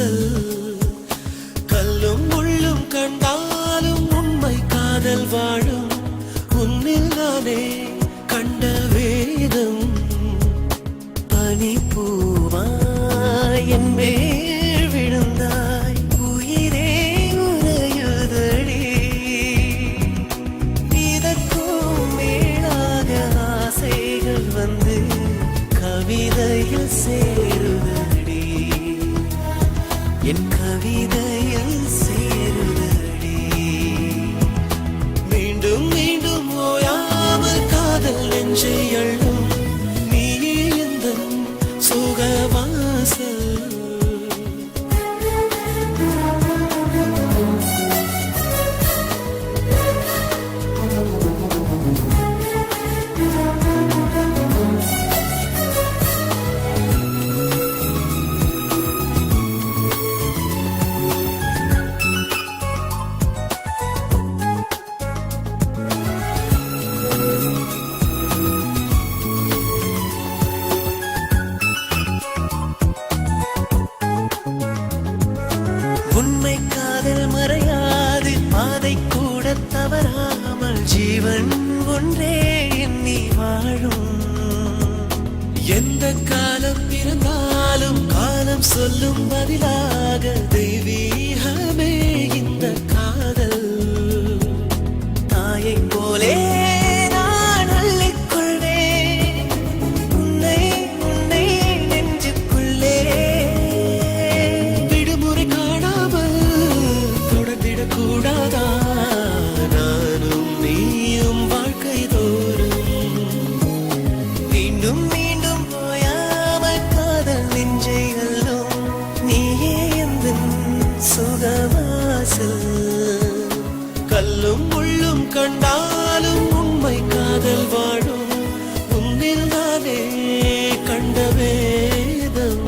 வாசல் கல்லும் முள்ளும் கண்டாலும் உண்மை காதல் வாழும் உன்னில் நானே கண்ட வேதம் பனிப்பூவாய் என் மேல் விழுந்தாய் உயிரே உறையுதடி இதற்கும் மேலாக ஆசைகள் வந்து கவிதையில் சேருதடி என் கவிதையில் சேருதடி மீண்டும் மீண்டும் ஓயாமல் காதல் நெஞ்சை அள்ளும் நீயே எந்தன் சுகவாசல் உண்மை காதல் மறையாது பாதை கூட தவறாமல் ஜீவன் ஒன்றே எண்ணி வாழும் எந்த காலம் பிறந்தாலும் காலம் சொல்லும் பதிலாக தெய்வீகமே இந்த காதல் தாயை போலே நான் அள்ளிக்கொள்வேன் உன்னை உன்னை நெஞ்சுக்குள்ளே கூடாதா நானும் நீயும் வாழ்க்கை தோறும் மீண்டும் மீண்டும் போயாமல் காதல் நெஞ்சை அள்ளும் நீயே எந்தன் சுகவாசல் கல்லும் முள்ளும் கண்டாலும் உண்மை காதல் வாழும் உன்னில் நானே கண்ட வேதம்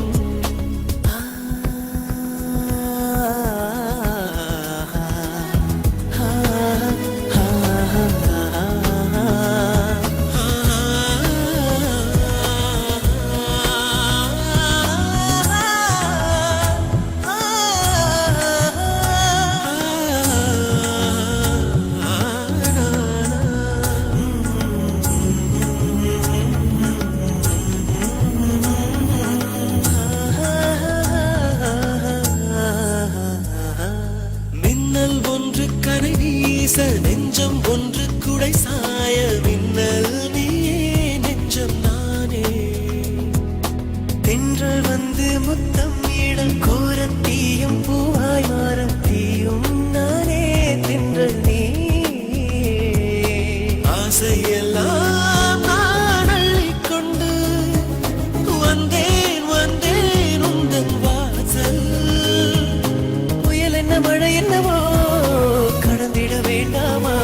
நெஞ்சம் ஒன்று குடை சாய மின்னல் நீயே நெஞ்சம் நானே தென்றல் வந்து முத்தம் இடம் கோரத்தீயும் பூவாய் மாறும் தீயும் நானே தென்றல் நீ ஆசையெல்லாம் நான் அள்ளிக்கொண்டு வந்தேன் வந்தேன் உந்தன் வாசல் புயல் என்ன மழை என்னவோ கடந்திட வேண்டாமா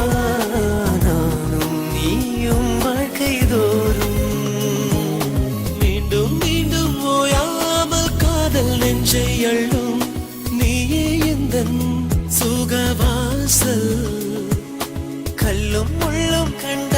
நானும் நீயும் வாழ்க்கை தோறும் மீண்டும் மீண்டும் ஓயாமல் காதல் நெஞ்சை அள்ளும் நீயே எந்தன் சுகவாசல் கல்லும் முள்ளும் கண்டு